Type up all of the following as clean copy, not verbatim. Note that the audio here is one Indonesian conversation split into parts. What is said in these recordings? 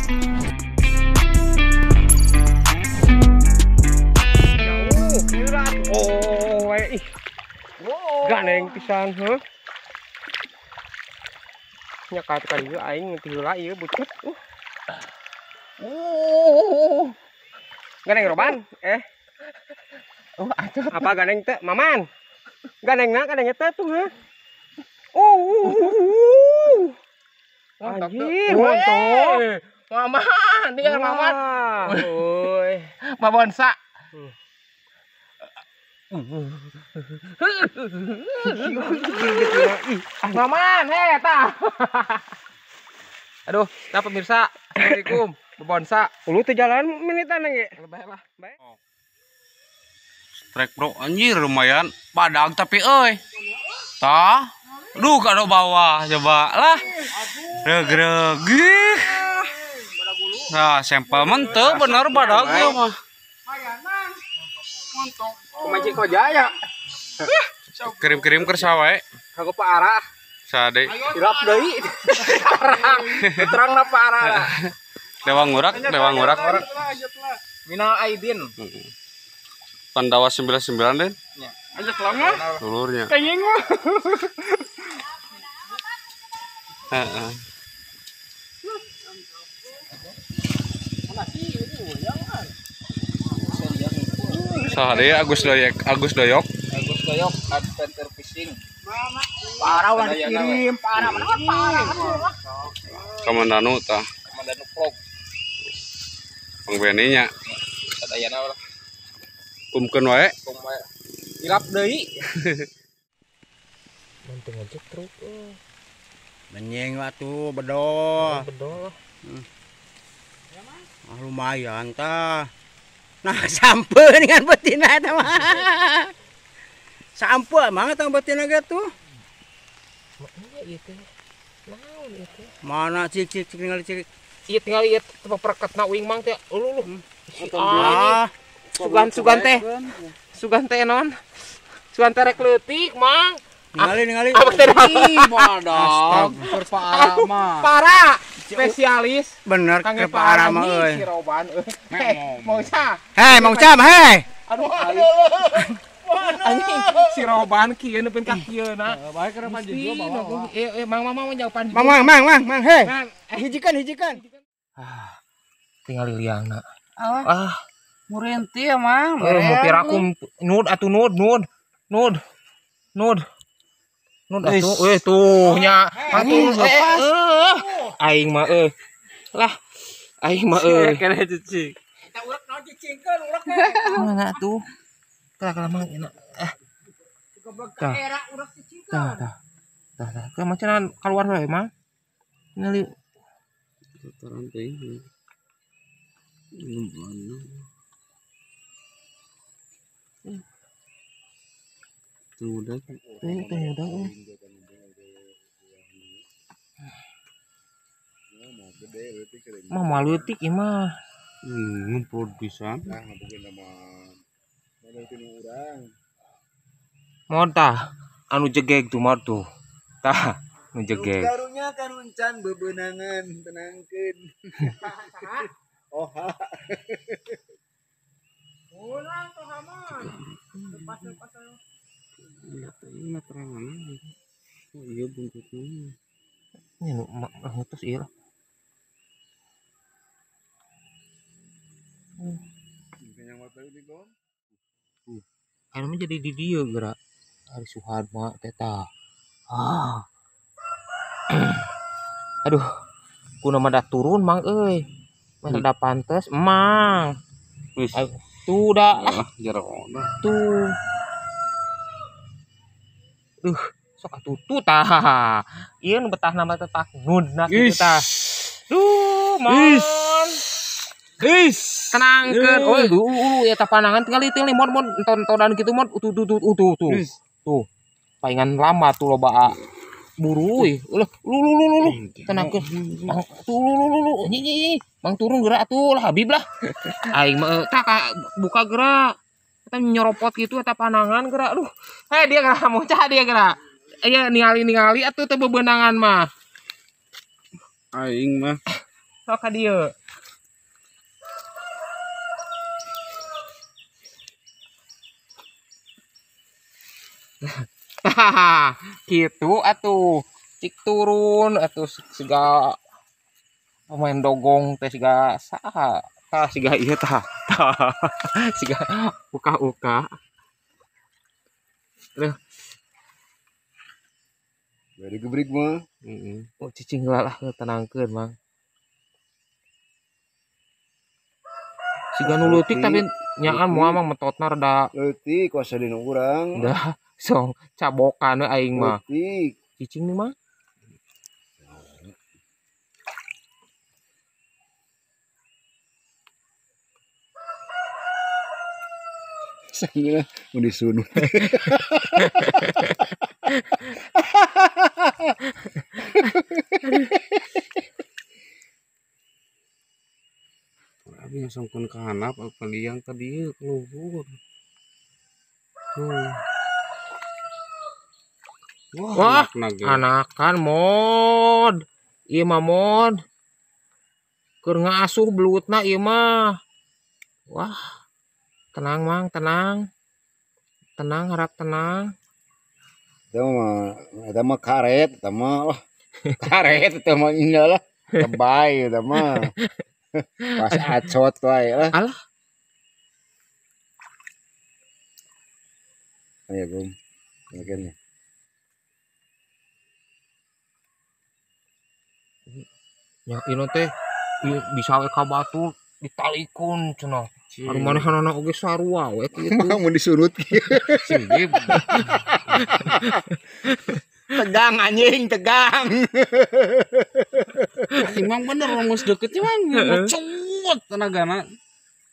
Oh, ganeng pisan, heuh. Nya ka ieu aing ti heula ieu bucut. Ganeng roban, apa ganeng teh, Maman? Ganengna teh tuh, heuh. Anjir, mantap. Maman, dia Maman. Euy. Mabonsa. Maman, tah. Aduh, nah pemirsa, assalamualaikum. Bebonsa. Lu teh jalan menitan ge. Baik lah. Baik. Strike bro, anjir lumayan padang tapi euy. Tah. Duh kado bawah coba lah. Regreg. Nah, sampel menteu bener badag ya mah. Pemancing Kojaya. Kirim-kirim ke sawae. Aku parah. Sade. Irap deui. Terangna parah. Dewa ngurak. Minal Aidin. Pandawa 99 Den. Ajak lama. Dulurnya. Kayeng mah. Heeh. Sehari Agus Doyok. Agus Doyok Adventure Fishing. Parah ulah dikirim, parah. Kamandanu tah. Kamandanu vlog. Pang Beninya. Sadayana ulah. Kumkeun wae. Irap deui. Manteng aja truk. Menyeng atuh bedol. Bedol. Lumayan tah. Nah, sampeun dengan betina eta mah. Sampeun mah tang betina ge tuh. Iya teh. Naon ieu teh? Mana cik ningali cik. Ieu tinggal ieu pereketna uing mang teh. Uluh. Ah, Sugan teh. Sugan teh non. Sugan teh rek leutik mang. ningali. Apa teh? Madag. Parah mah. Parah. Spesialis. Bener Kangge ke parah mah nih, euy. si Roban. Mau ca. Hei, Mang Cam, hei. Aduh. Anjing si Roban kieu neupeun ka kieuna. Bae keur panjang juga bawa. Mang jauh Mang, hei. Hijikan. Tinggal liangna. Murenti ya, Mang. Mau pirakum nud atuh nud atuh tuh nya atuh aing mah lah aing mah Kana cicing. Kita urek naon cicingkeun urek mana tuh kala mang enak tah ke macan keluar we mang ngali Kotoran teh. Tunggu mah malutik ieu mah ngumpul pisan. mod tah anu jegeg tuh mod tuh tah anu jegeg Karunya karuncan bebenangan tenangkeun. Oh, ulang tuh hamon lepas Iya terangan. Oh iya buntutnya. ini nu ngutus ieu anu mah jadi di dieu geura Ari Suhadma teta aduh kuna mah da turun mang euy mah da pantes emang Wis. tuh dah Jarona. tuh sok atutu tah ieu nu betah nama tetak nudna kitu tah mon tenangkeun ya tah panangan tinggal mod enton-entonan kitu mod tuh paingan lama tuh loba buru ulah lu tenangkeun tuh nyi mang turun geura atuh lah Habib lah aing mah tah buka geura kita nyoropot gitu eta panangan geura aduh dia geura muncah dia geura aya ningali atuh teh bebenangan mah Aing mah sok ka dieu. Hahaha, gitu atuh. Cik turun atuh siga pemain dogong teh siga saha. Tah siga ieu tah. Tah. Siga uka-uka. Terus Dari gebrik mah. oh cicing lah tenangkeun mang. Siga nu leutik tapi nyaan moal mah metotna rada Leutik kuasa dina urang. dah song cabokan we aing mah. Leutik. Cicing nih mah. Sakira mau disunut. Abi sangkeun ka handap apa liang ka dieu luhur. Tuh. Wah, anakan mod. Ieu mah mod. Keur ngasuh belutna ieu mah. Wah. Tenang mang, tenang. Tenang, harap tenang. Eta mah karet, eta mah karet eta mah inyalah. Tebay eta mah. Pas acot wae lah. Alah. Ayo Gum. Akhirnya. Ya ino teh bisa we ka batu ditalikeun cenah. Ari manehanana oge sarua we kitu. Mau disurut kieu. Singip. Tegang anjing, tegang. Emang bener geus deket mah ngecut tenagana.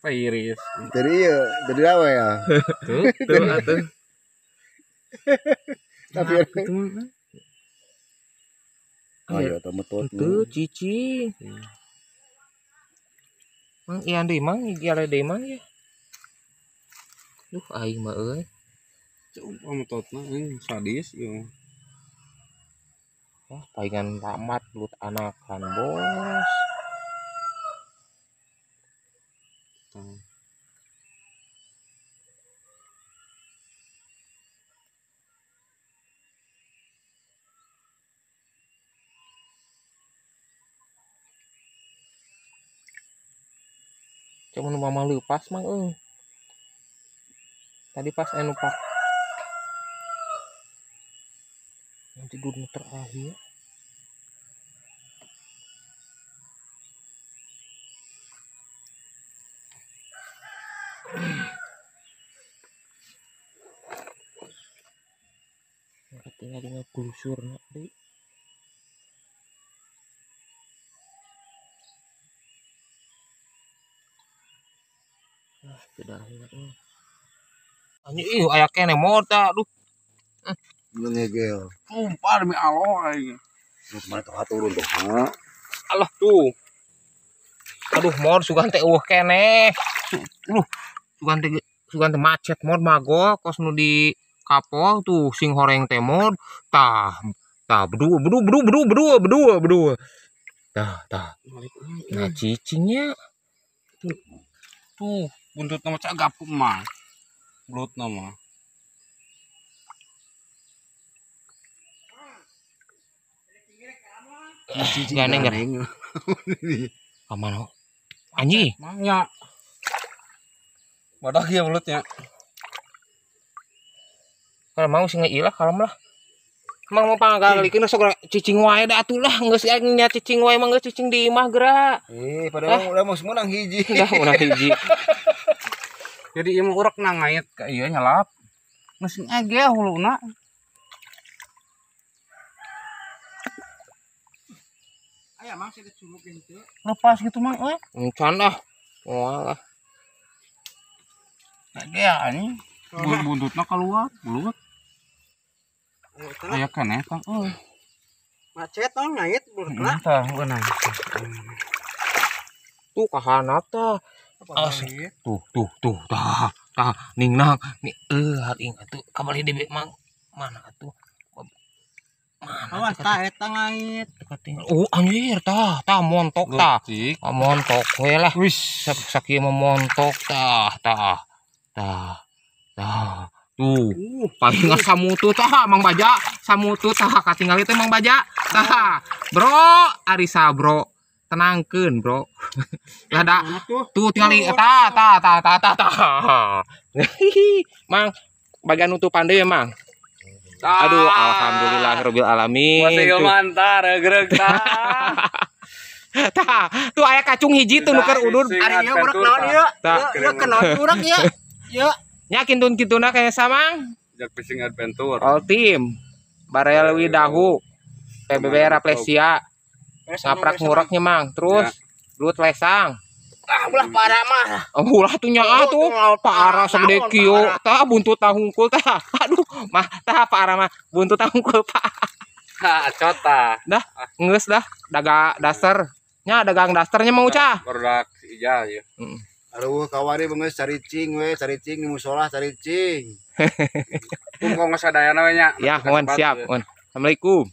Pairis. Tadi apa ya? Tuh atuh. Tapi ayo eta metot. Tuh cicing. Mang ian deui mang, iare deui mang ya. Duh aing mah euy. Coba metotna sadis ieu. Wah, paingan ramat belut anakan, Bos. Cuma nu mama leupas mang Tadi pas anu pak. Nanti dulu terakhir. Tinggal dengan glusur nak deh. Sudah ini. Anjing aya kene moda aduh. Ngegel. Sumpah demi Allah aing. Mana tuh turun tuh. Ha? Allah tuh. Aduh mod sugan teh kene. Sugan teh macet mod mago kos nu di kapol tuh sing horeng teh mod tah berdua. Tah. Nah cicingnya Tuh, buntut nama cagap mah. Belut nama. Ganeng. Kamana? Anjing. Mangnya. Badak ya belutnya. Kalau mau sih ngeilah kalem lah. Emang mau panggalikeun sok cicing wae da atuh lah geus nya cicing wae mah geus cicing di imah geura. Padahal udah mau menang hiji. Udah menang hiji. Jadi ieu urek nangait ka ieu nyalap. Geus ngege huluna. Aya mang sih diculuk gitu. Lepas gitu mah euy. Encan ah. Walah. Ngege anjing. Buntutna keluar, belut. Aya keneh Kang euy. Macet tong ngait burna. Tah, beunang. Tuh kahanap tah. Tuh tah ningnang ni hari atuh kabali debe mang mana atuh Awas tah eta ngait. Anjir tah montok tah. Cik. Montok we lah. Wis. Sakieu mah montok tah. Tuh. Palingan samutu tah Mang Baja. Samutu tah katingali teh Mang Baja. Tah. Bro, Arisa bro. Tenangkeun, Bro. Lah da. Tuh tingali tah. Mang, bagian nutupan deui, Mang. Aduh, alhamdulillahirabbil alamin. Masih mantar geureuh tah. Tah, tuh aya kacung hiji tuh nuker udun. Ari ieu urek naon ieu? Ieu kenaon urek ieu? Ieu. Nya kintun-kintuna kayak Samang. Jak fishing adventure. All team. Barel Widahu. PBB Raplesia. Ngaprak ngureknya, Mang. Terus Lut Lesang. Ulah parah mah. Ulah tuh nya tuh. Parah segede kieu. Tah buntut tah hungkul tah. Aduh, mah tah parah mah buntut tah hungkul, Pak. Acot tah. Dah, geus dah. Daga daster. Nya dagang dasternya mau cah. Produk ija ieu. Aduh kawari beungeus caricing di musola caricing. Tunggu ngasadayana we nya. Ya, mohon siap. Mohon. Assalamualaikum.